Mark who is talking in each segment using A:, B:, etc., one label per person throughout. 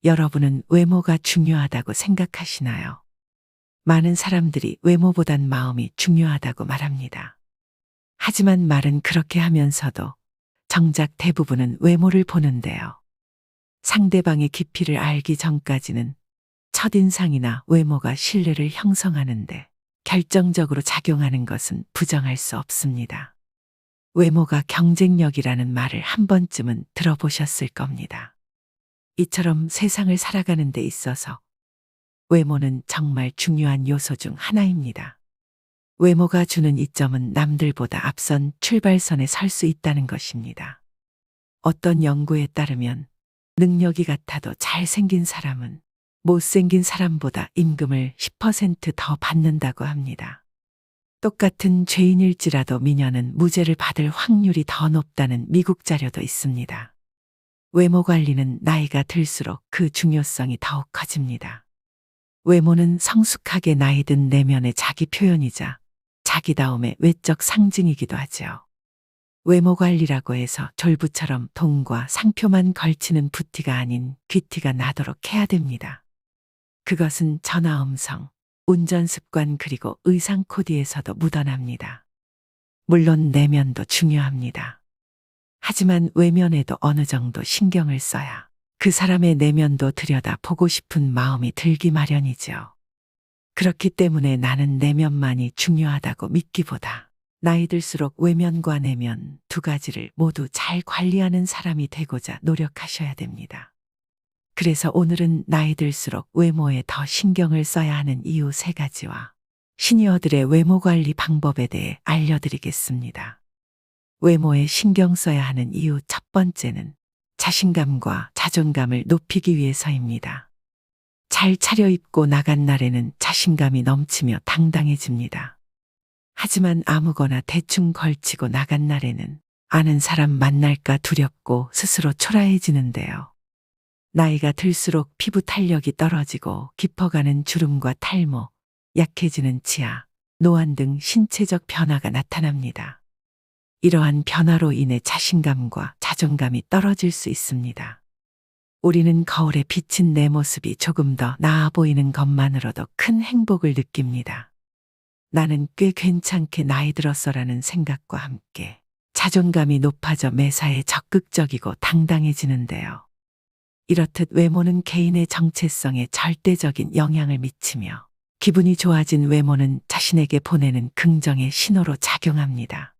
A: 여러분은 외모가 중요하다고 생각하시나요? 많은 사람들이 외모보단 마음이 중요하다고 말합니다. 하지만 말은 그렇게 하면서도 정작 대부분은 외모를 보는데요. 상대방의 깊이를 알기 전까지는 첫인상이나 외모가 신뢰를 형성하는데 결정적으로 작용하는 것은 부정할 수 없습니다. 외모가 경쟁력이라는 말을 한 번쯤은 들어보셨을 겁니다. 이처럼 세상을 살아가는 데 있어서 외모는 정말 중요한 요소 중 하나입니다. 외모가 주는 이점은 남들보다 앞선 출발선에 설 수 있다는 것입니다. 어떤 연구에 따르면 능력이 같아도 잘생긴 사람은 못생긴 사람보다 임금을 10%더 받는다고 합니다. 똑같은 죄인일지라도 미녀는 무죄를 받을 확률이 더 높다는 미국 자료도 있습니다. 외모 관리는 나이가 들수록 그 중요성이 더욱 커집니다. 외모는 성숙하게 나이 든 내면의 자기 표현이자 자기다움의 외적 상징이기도 하죠. 외모 관리라고 해서 졸부처럼 돈과 상표만 걸치는 부티가 아닌 귀티가 나도록 해야 됩니다. 그것은 전화 음성, 운전 습관 그리고 의상 코디에서도 묻어납니다. 물론 내면도 중요합니다. 하지만 외면에도 어느 정도 신경을 써야 그 사람의 내면도 들여다 보고 싶은 마음이 들기 마련이죠. 그렇기 때문에 나는 내면만이 중요하다고 믿기보다 나이 들수록 외면과 내면 두 가지를 모두 잘 관리하는 사람이 되고자 노력하셔야 됩니다. 그래서 오늘은 나이 들수록 외모에 더 신경을 써야 하는 이유 3가지와 시니어들의 외모 관리 방법에 대해 알려드리겠습니다. 외모에 신경 써야 하는 이유 첫 번째는 자신감과 자존감을 높이기 위해서입니다. 잘 차려입고 나간 날에는 자신감이 넘치며 당당해집니다. 하지만 아무거나 대충 걸치고 나간 날에는 아는 사람 만날까 두렵고 스스로 초라해지는데요. 나이가 들수록 피부 탄력이 떨어지고 깊어가는 주름과 탈모, 약해지는 치아, 노안 등 신체적 변화가 나타납니다. 이러한 변화로 인해 자신감과 자존감이 떨어질 수 있습니다. 우리는 거울에 비친 내 모습이 조금 더 나아 보이는 것만으로도 큰 행복을 느낍니다. 나는 꽤 괜찮게 나이 들었어라는 생각과 함께 자존감이 높아져 매사에 적극적이고 당당해지는데요. 이렇듯 외모는 개인의 정체성에 절대적인 영향을 미치며 기분이 좋아진 외모는 자신에게 보내는 긍정의 신호로 작용합니다.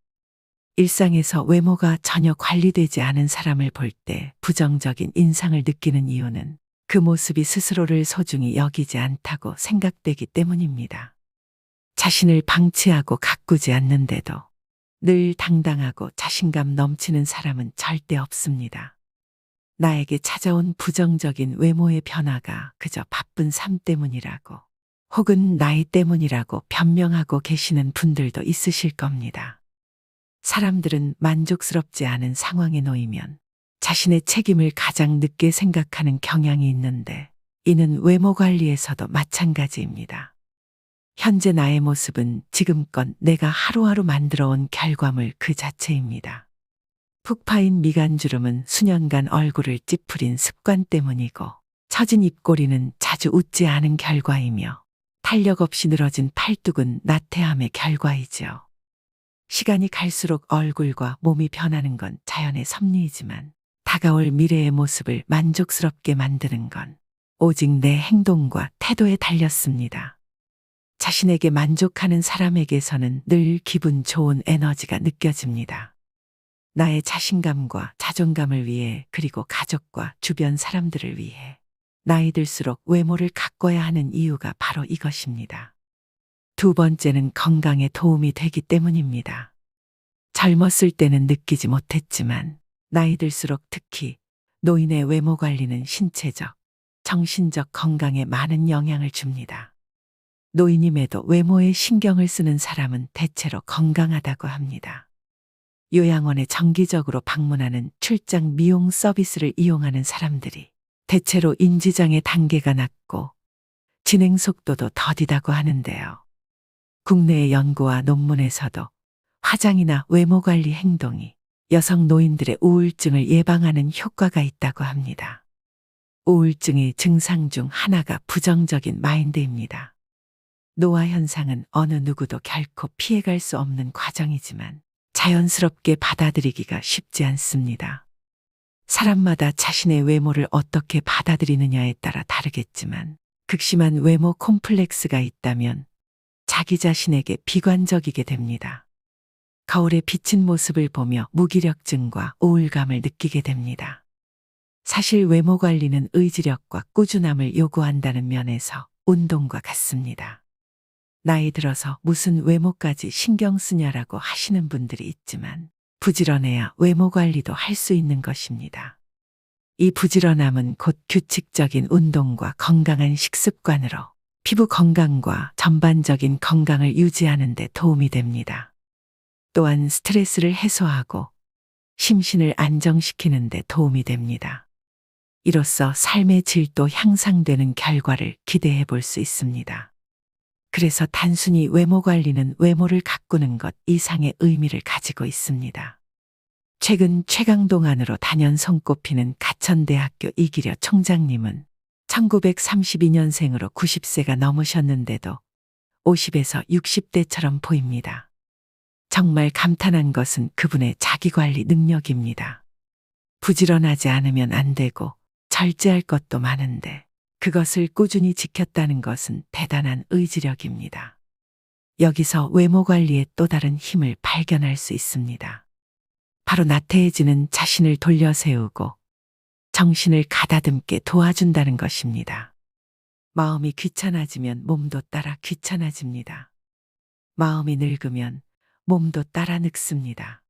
A: 일상에서 외모가 전혀 관리되지 않은 사람을 볼 때 부정적인 인상을 느끼는 이유는 그 모습이 스스로를 소중히 여기지 않다고 생각되기 때문입니다. 자신을 방치하고 가꾸지 않는데도 늘 당당하고 자신감 넘치는 사람은 절대 없습니다. 나에게 찾아온 부정적인 외모의 변화가 그저 바쁜 삶 때문이라고 혹은 나이 때문이라고 변명하고 계시는 분들도 있으실 겁니다. 사람들은 만족스럽지 않은 상황에 놓이면 자신의 책임을 가장 늦게 생각하는 경향이 있는데 이는 외모 관리에서도 마찬가지입니다. 현재 나의 모습은 지금껏 내가 하루하루 만들어온 결과물 그 자체입니다. 푹 파인 미간주름은 수년간 얼굴을 찌푸린 습관 때문이고 처진 입꼬리는 자주 웃지 않은 결과이며 탄력 없이 늘어진 팔뚝은 나태함의 결과이죠. 시간이 갈수록 얼굴과 몸이 변하는 건 자연의 섭리이지만 다가올 미래의 모습을 만족스럽게 만드는 건 오직 내 행동과 태도에 달렸습니다. 자신에게 만족하는 사람에게서는 늘 기분 좋은 에너지가 느껴집니다. 나의 자신감과 자존감을 위해 그리고 가족과 주변 사람들을 위해 나이 들수록 외모를 가꿔야 하는 이유가 바로 이것입니다. 두 번째는 건강에 도움이 되기 때문입니다. 젊었을 때는 느끼지 못했지만 나이 들수록 특히 노인의 외모 관리는 신체적, 정신적 건강에 많은 영향을 줍니다. 노인임에도 외모에 신경을 쓰는 사람은 대체로 건강하다고 합니다. 요양원에 정기적으로 방문하는 출장 미용 서비스를 이용하는 사람들이 대체로 인지장애 단계가 낮고 진행 속도도 더디다고 하는데요. 국내의 연구와 논문에서도 화장이나 외모 관리 행동이 여성 노인들의 우울증을 예방하는 효과가 있다고 합니다. 우울증의 증상 중 하나가 부정적인 마인드입니다. 노화 현상은 어느 누구도 결코 피해갈 수 없는 과정이지만 자연스럽게 받아들이기가 쉽지 않습니다. 사람마다 자신의 외모를 어떻게 받아들이느냐에 따라 다르겠지만 극심한 외모 콤플렉스가 있다면 자기 자신에게 비관적이게 됩니다. 거울에 비친 모습을 보며 무기력증과 우울감을 느끼게 됩니다. 사실 외모 관리는 의지력과 꾸준함을 요구한다는 면에서 운동과 같습니다. 나이 들어서 무슨 외모까지 신경 쓰냐라고 하시는 분들이 있지만 부지런해야 외모 관리도 할 수 있는 것입니다. 이 부지런함은 곧 규칙적인 운동과 건강한 식습관으로 피부 건강과 전반적인 건강을 유지하는 데 도움이 됩니다. 또한 스트레스를 해소하고 심신을 안정시키는 데 도움이 됩니다. 이로써 삶의 질도 향상되는 결과를 기대해 볼 수 있습니다. 그래서 단순히 외모 관리는 외모를 가꾸는 것 이상의 의미를 가지고 있습니다. 최근 최강동 안으로 단연 손꼽히는 가천대학교 이기려 총장님은 1932년생으로 90세가 넘으셨는데도 50에서 60대처럼 보입니다. 정말 감탄한 것은 그분의 자기관리 능력입니다. 부지런하지 않으면 안 되고 절제할 것도 많은데 그것을 꾸준히 지켰다는 것은 대단한 의지력입니다. 여기서 외모 관리의 또 다른 힘을 발견할 수 있습니다. 바로 나태해지는 자신을 돌려 세우고 정신을 가다듬게 도와준다는 것입니다. 마음이 귀찮아지면 몸도 따라 귀찮아집니다. 마음이 늙으면 몸도 따라 늙습니다.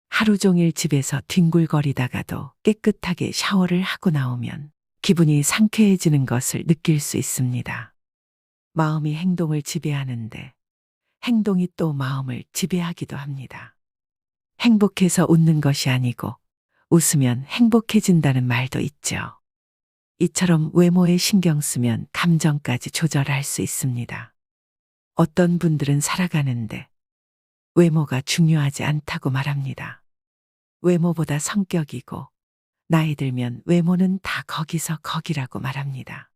A: 하루 종일 집에서 뒹굴거리다가도 깨끗하게 샤워를 하고 나오면 기분이 상쾌해지는 것을 느낄 수 있습니다. 마음이 행동을 지배하는데 행동이 또 마음을 지배하기도 합니다. 행복해서 웃는 것이 아니고 웃으면 행복해진다는 말도 있죠. 이처럼 외모에 신경 쓰면 감정까지 조절할 수 있습니다. 어떤 분들은 살아가는데 외모가 중요하지 않다고 말합니다. 외모보다 성격이고 나이 들면 외모는 다 거기서 거기라고 말합니다.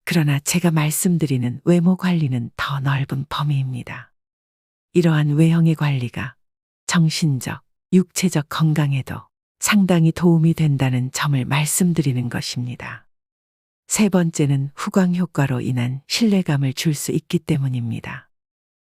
A: 그러나 제가 말씀드리는 외모 관리는 더 넓은 범위입니다. 이러한 외형의 관리가 정신적, 육체적 건강에도 상당히 도움이 된다는 점을 말씀드리는 것입니다. 세 번째는 후광 효과로 인한 신뢰감을 줄 수 있기 때문입니다.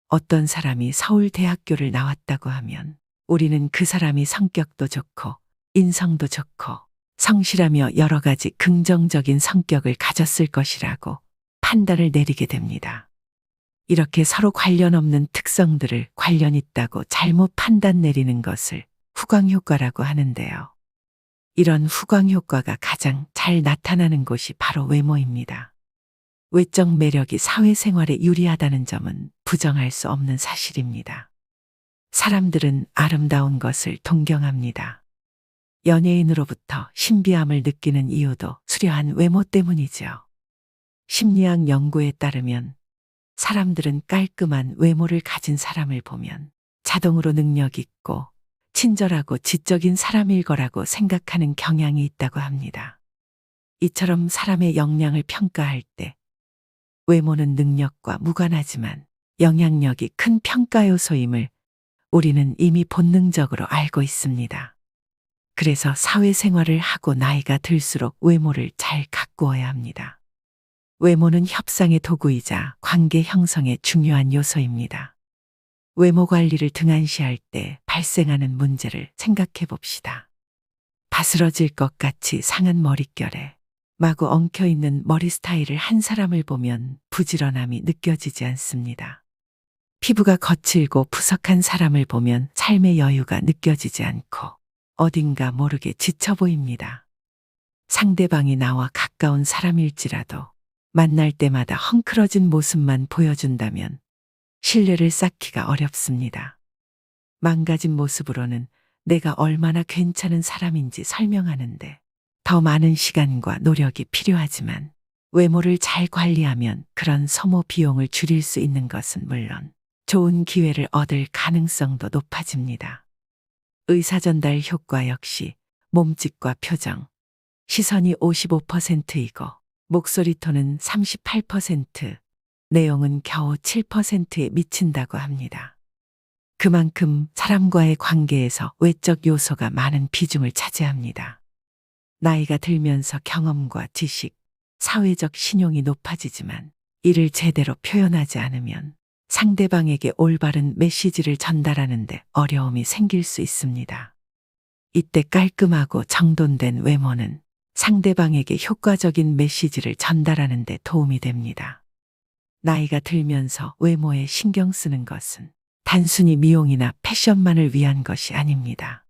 A: 어떤 사람이 서울대학교를 나왔다고 하면 우리는 그 사람이 성격도 좋고 인성도 좋고 성실하며 여러 가지 긍정적인 성격을 가졌을 것이라고 판단을 내리게 됩니다. 이렇게 서로 관련 없는 특성들을 관련 있다고 잘못 판단 내리는 것을 후광 효과라고 하는데요. 이런 후광 효과가 가장 잘 나타나는 곳이 바로 외모입니다. 외적 매력이 사회생활에 유리하다는 점은 부정할 수 없는 사실입니다. 사람들은 아름다운 것을 동경합니다. 연예인으로부터 신비함을 느끼는 이유도 수려한 외모 때문이죠. 심리학 연구에 따르면 사람들은 깔끔한 외모를 가진 사람을 보면 자동으로 능력 있고 친절하고 지적인 사람일 거라고 생각하는 경향이 있다고 합니다. 이처럼 사람의 역량을 평가할 때 외모는 능력과 무관하지만 영향력이 큰 평가 요소임을 우리는 이미 본능적으로 알고 있습니다. 그래서 사회생활을 하고 나이가 들수록 외모를 잘 가꾸어야 합니다. 외모는 협상의 도구이자 관계 형성의 중요한 요소입니다. 외모 관리를 등한시할 때 발생하는 문제를 생각해 봅시다. 바스러질 것 같이 상한 머릿결에 마구 엉켜있는 머리 스타일을 한 사람을 보면 부지런함이 느껴지지 않습니다. 피부가 거칠고 푸석한 사람을 보면 삶의 여유가 느껴지지 않고 어딘가 모르게 지쳐 보입니다. 상대방이 나와 가까운 사람일지라도 만날 때마다 헝클어진 모습만 보여준다면 신뢰를 쌓기가 어렵습니다. 망가진 모습으로는 내가 얼마나 괜찮은 사람인지 설명하는데 더 많은 시간과 노력이 필요하지만 외모를 잘 관리하면 그런 소모 비용을 줄일 수 있는 것은 물론 좋은 기회를 얻을 가능성도 높아집니다. 의사전달 효과 역시 몸짓과 표정, 시선이 55%이고 목소리 톤은 38%, 내용은 겨우 7%에 미친다고 합니다. 그만큼 사람과의 관계에서 외적 요소가 많은 비중을 차지합니다. 나이가 들면서 경험과 지식, 사회적 신용이 높아지지만 이를 제대로 표현하지 않으면 상대방에게 올바른 메시지를 전달하는데 어려움이 생길 수 있습니다. 이때 깔끔하고 정돈된 외모는 상대방에게 효과적인 메시지를 전달하는 데 도움이 됩니다. 나이가 들면서 외모에 신경 쓰는 것은 단순히 미용이나 패션만을 위한 것이 아닙니다.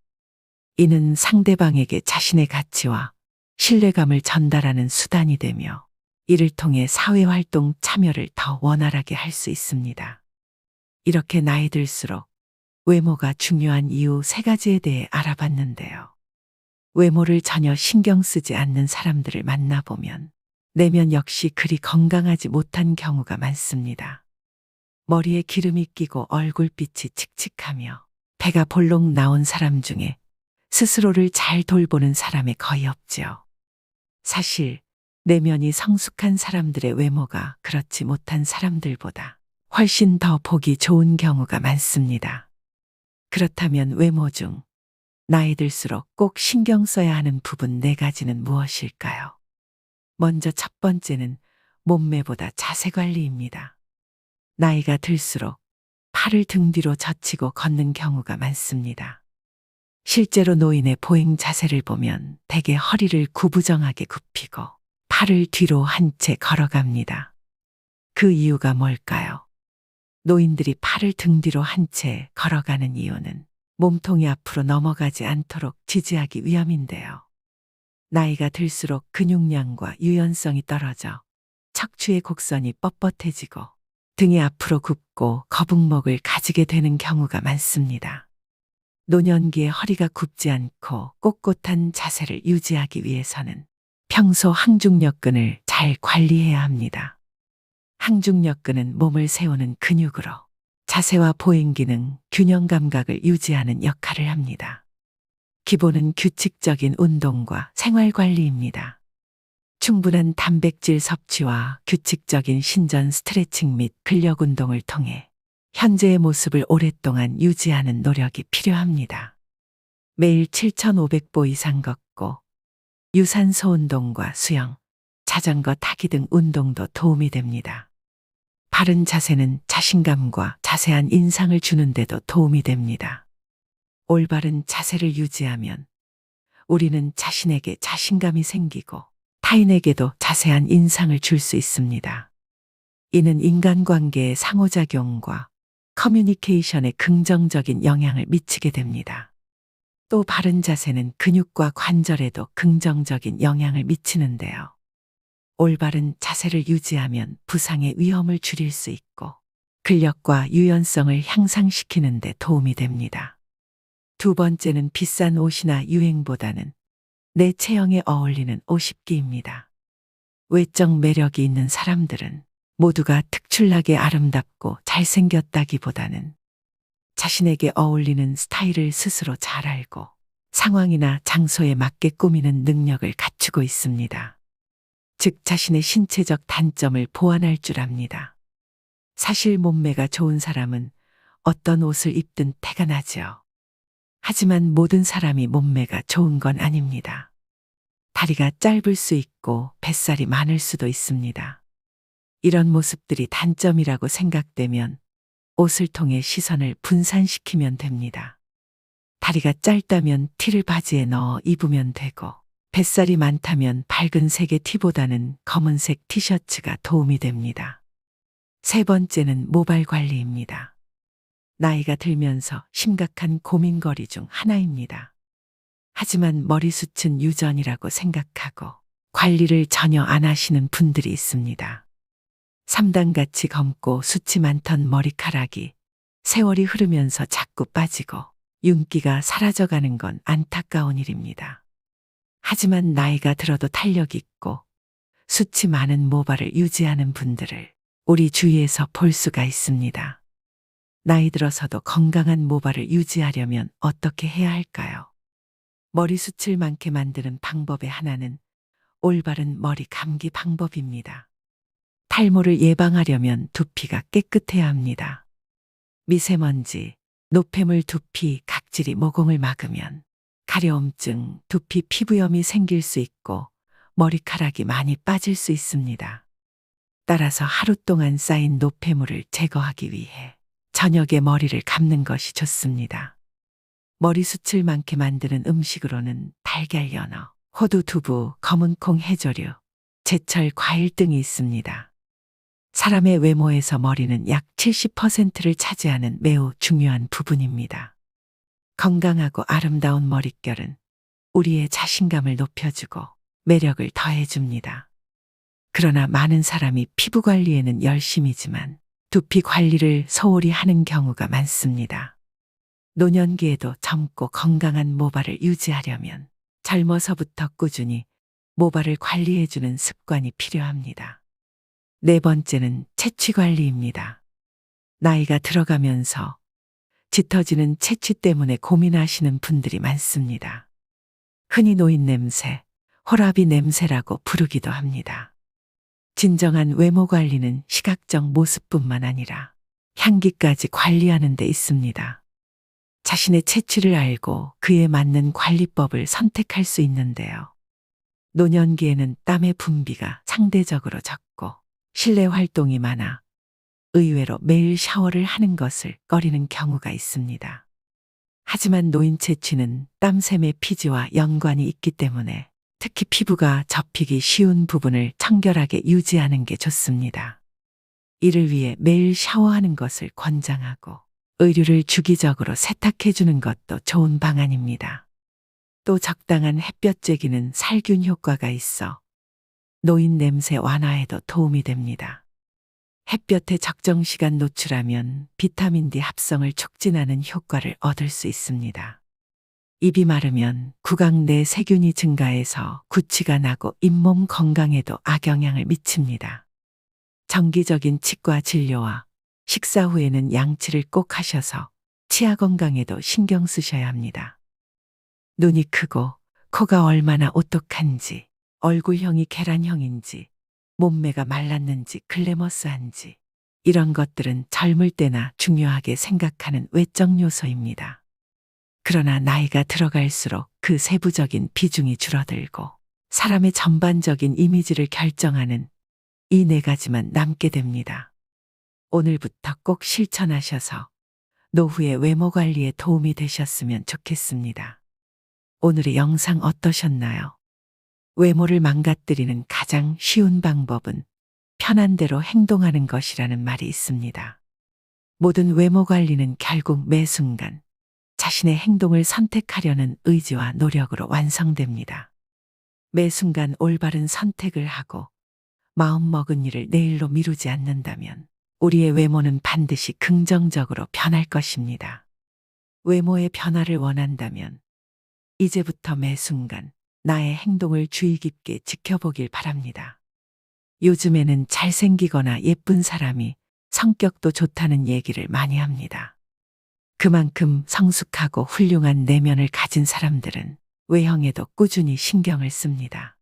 A: 이는 상대방에게 자신의 가치와 신뢰감을 전달하는 수단이 되며 이를 통해 사회활동 참여를 더 원활하게 할 수 있습니다. 이렇게 나이 들수록 외모가 중요한 이유 3가지에 대해 알아봤는데요. 외모를 전혀 신경 쓰지 않는 사람들을 만나보면 내면 역시 그리 건강하지 못한 경우가 많습니다. 머리에 기름이 끼고 얼굴빛이 칙칙하며 배가 볼록 나온 사람 중에 스스로를 잘 돌보는 사람이 거의 없지요. 사실 내면이 성숙한 사람들의 외모가 그렇지 못한 사람들보다 훨씬 더 보기 좋은 경우가 많습니다. 그렇다면 외모 중 나이 들수록 꼭 신경 써야 하는 부분 4가지는 무엇일까요? 먼저 첫 번째는 몸매보다 자세 관리입니다. 나이가 들수록 팔을 등 뒤로 젖히고 걷는 경우가 많습니다. 실제로 노인의 보행 자세를 보면 대개 허리를 구부정하게 굽히고 팔을 뒤로 한 채 걸어갑니다. 그 이유가 뭘까요? 노인들이 팔을 등 뒤로 한 채 걸어가는 이유는 몸통이 앞으로 넘어가지 않도록 지지하기 위함인데요. 나이가 들수록 근육량과 유연성이 떨어져 척추의 곡선이 뻣뻣해지고 등이 앞으로 굽고 거북목을 가지게 되는 경우가 많습니다. 노년기에 허리가 굽지 않고 꼿꼿한 자세를 유지하기 위해서는 평소 항중력근을 잘 관리해야 합니다. 항중력근은 몸을 세우는 근육으로 자세와 보행 기능, 균형 감각을 유지하는 역할을 합니다. 기본은 규칙적인 운동과 생활 관리입니다. 충분한 단백질 섭취와 규칙적인 신전 스트레칭 및 근력 운동을 통해 현재의 모습을 오랫동안 유지하는 노력이 필요합니다. 매일 7,500보 이상 걷고 유산소 운동과 수영, 자전거 타기 등 운동도 도움이 됩니다. 바른 자세는 자신감과 자세한 인상을 주는 데도 도움이 됩니다. 올바른 자세를 유지하면 우리는 자신에게 자신감이 생기고 타인에게도 자세한 인상을 줄 수 있습니다. 이는 인간관계의 상호작용과 커뮤니케이션에 긍정적인 영향을 미치게 됩니다. 또 바른 자세는 근육과 관절에도 긍정적인 영향을 미치는데요. 올바른 자세를 유지하면 부상의 위험을 줄일 수 있고 근력과 유연성을 향상시키는 데 도움이 됩니다. 두 번째는 비싼 옷이나 유행보다는 내 체형에 어울리는 옷 입기입니다. 외적 매력이 있는 사람들은 모두가 특출나게 아름답고 잘생겼다기보다는 자신에게 어울리는 스타일을 스스로 잘 알고 상황이나 장소에 맞게 꾸미는 능력을 갖추고 있습니다. 즉 자신의 신체적 단점을 보완할 줄 압니다. 사실 몸매가 좋은 사람은 어떤 옷을 입든 태가 나지요. 하지만 모든 사람이 몸매가 좋은 건 아닙니다. 다리가 짧을 수 있고 뱃살이 많을 수도 있습니다. 이런 모습들이 단점이라고 생각되면 옷을 통해 시선을 분산시키면 됩니다. 다리가 짧다면 티를 바지에 넣어 입으면 되고 뱃살이 많다면 밝은 색의 티보다는 검은색 티셔츠가 도움이 됩니다. 세 번째는 모발 관리입니다. 나이가 들면서 심각한 고민거리 중 하나입니다. 하지만 머리숱은 유전이라고 생각하고 관리를 전혀 안 하시는 분들이 있습니다. 3단같이 검고 숱이 많던 머리카락이 세월이 흐르면서 자꾸 빠지고 윤기가 사라져가는 건 안타까운 일입니다. 하지만 나이가 들어도 탄력 있고 숱이 많은 모발을 유지하는 분들을 우리 주위에서 볼 수가 있습니다. 나이 들어서도 건강한 모발을 유지하려면 어떻게 해야 할까요? 머리숱을 많게 만드는 방법의 하나는 올바른 머리 감기 방법입니다. 탈모를 예방하려면 두피가 깨끗해야 합니다. 미세먼지, 노폐물 두피, 각질이 모공을 막으면 가려움증, 두피 피부염이 생길 수 있고 머리카락이 많이 빠질 수 있습니다. 따라서 하루 동안 쌓인 노폐물을 제거하기 위해 저녁에 머리를 감는 것이 좋습니다. 머리숱을 많게 만드는 음식으로는 달걀 연어, 호두 두부, 검은콩 해조류, 제철 과일 등이 있습니다. 사람의 외모에서 머리는 약 70%를 차지하는 매우 중요한 부분입니다. 건강하고 아름다운 머릿결은 우리의 자신감을 높여주고 매력을 더해줍니다. 그러나 많은 사람이 피부 관리에는 열심이지만 두피 관리를 소홀히 하는 경우가 많습니다. 노년기에도 젊고 건강한 모발을 유지하려면 젊어서부터 꾸준히 모발을 관리해주는 습관이 필요합니다. 네 번째는 채취 관리입니다. 나이가 들어가면서 짙어지는 채취 때문에 고민하시는 분들이 많습니다. 흔히 노인 냄새, 호라비 냄새라고 부르기도 합니다. 진정한 외모 관리는 시각적 모습뿐만 아니라 향기까지 관리하는 데 있습니다. 자신의 체취를 알고 그에 맞는 관리법을 선택할 수 있는데요. 노년기에는 땀의 분비가 상대적으로 적고 실내 활동이 많아 의외로 매일 샤워를 하는 것을 꺼리는 경우가 있습니다. 하지만 노인 채취는 땀샘의 피지와 연관이 있기 때문에 특히 피부가 접히기 쉬운 부분을 청결하게 유지하는 게 좋습니다. 이를 위해 매일 샤워하는 것을 권장하고 의류를 주기적으로 세탁해 주는 것도 좋은 방안입니다. 또 적당한 햇볕 쬐기는 살균 효과가 있어 노인 냄새 완화에도 도움이 됩니다. 햇볕에 적정 시간 노출하면 비타민 D 합성을 촉진하는 효과를 얻을 수 있습니다. 입이 마르면 구강 내 세균이 증가해서 구취가 나고 잇몸 건강에도 악영향을 미칩니다. 정기적인 치과 진료와 식사 후에는 양치를 꼭 하셔서 치아 건강에도 신경 쓰셔야 합니다. 눈이 크고 코가 얼마나 오똑한지, 얼굴형이 계란형인지, 몸매가 말랐는지 글래머스한지 이런 것들은 젊을 때나 중요하게 생각하는 외적 요소입니다. 그러나 나이가 들어갈수록 그 세부적인 비중이 줄어들고 사람의 전반적인 이미지를 결정하는 이 네 가지만 남게 됩니다. 오늘부터 꼭 실천하셔서 노후의 외모 관리에 도움이 되셨으면 좋겠습니다. 오늘의 영상 어떠셨나요? 외모를 망가뜨리는 가장 쉬운 방법은 편한 대로 행동하는 것이라는 말이 있습니다. 모든 외모 관리는 결국 매 순간 자신의 행동을 선택하려는 의지와 노력으로 완성됩니다. 매 순간 올바른 선택을 하고 마음먹은 일을 내일로 미루지 않는다면 우리의 외모는 반드시 긍정적으로 변할 것입니다. 외모의 변화를 원한다면 이제부터 매 순간 나의 행동을 주의 깊게 지켜보길 바랍니다. 요즘에는 잘생기거나 예쁜 사람이 성격도 좋다는 얘기를 많이 합니다. 그만큼 성숙하고 훌륭한 내면을 가진 사람들은 외형에도 꾸준히 신경을 씁니다.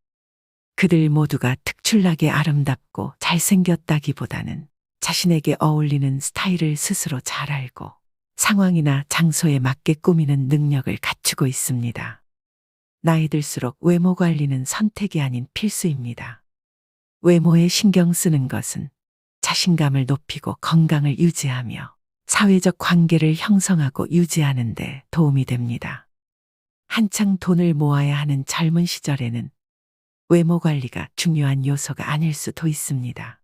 A: 그들 모두가 특출나게 아름답고 잘생겼다기보다는 자신에게 어울리는 스타일을 스스로 잘 알고 상황이나 장소에 맞게 꾸미는 능력을 갖추고 있습니다. 나이 들수록 외모 관리는 선택이 아닌 필수입니다. 외모에 신경 쓰는 것은 자신감을 높이고 건강을 유지하며 사회적 관계를 형성하고 유지하는 데 도움이 됩니다. 한창 돈을 모아야 하는 젊은 시절에는 외모 관리가 중요한 요소가 아닐 수도 있습니다.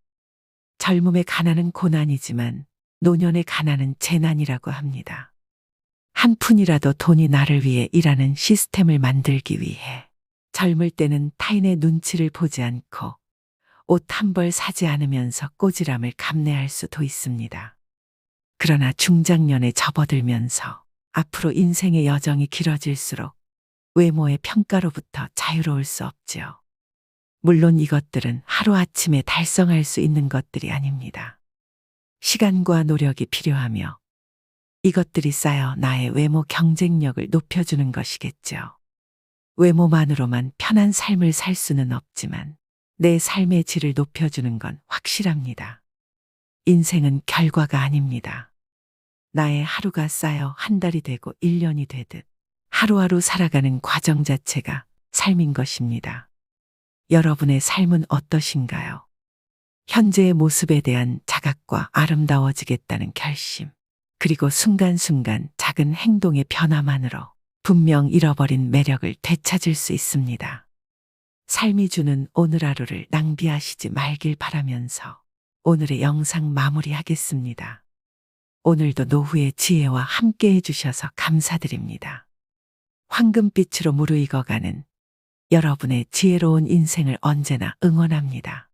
A: 젊음의 가난은 고난이지만 노년의 가난은 재난이라고 합니다. 한 푼이라도 돈이 나를 위해 일하는 시스템을 만들기 위해 젊을 때는 타인의 눈치를 보지 않고 옷 한 벌 사지 않으면서 꼬지람을 감내할 수도 있습니다. 그러나 중장년에 접어들면서 앞으로 인생의 여정이 길어질수록 외모의 평가로부터 자유로울 수 없지요. 물론 이것들은 하루아침에 달성할 수 있는 것들이 아닙니다. 시간과 노력이 필요하며 이것들이 쌓여 나의 외모 경쟁력을 높여주는 것이겠죠. 외모만으로만 편한 삶을 살 수는 없지만 내 삶의 질을 높여주는 건 확실합니다. 인생은 결과가 아닙니다. 나의 하루가 쌓여 한 달이 되고 1년이 되듯 하루하루 살아가는 과정 자체가 삶인 것입니다. 여러분의 삶은 어떠신가요? 현재의 모습에 대한 자각과 아름다워지겠다는 결심, 그리고 순간순간 작은 행동의 변화만으로 분명 잃어버린 매력을 되찾을 수 있습니다. 삶이 주는 오늘 하루를 낭비하시지 말길 바라면서 오늘의 영상 마무리하겠습니다. 오늘도 노후의 지혜와 함께 해주셔서 감사드립니다. 황금빛으로 무르익어가는 여러분의 지혜로운 인생을 언제나 응원합니다.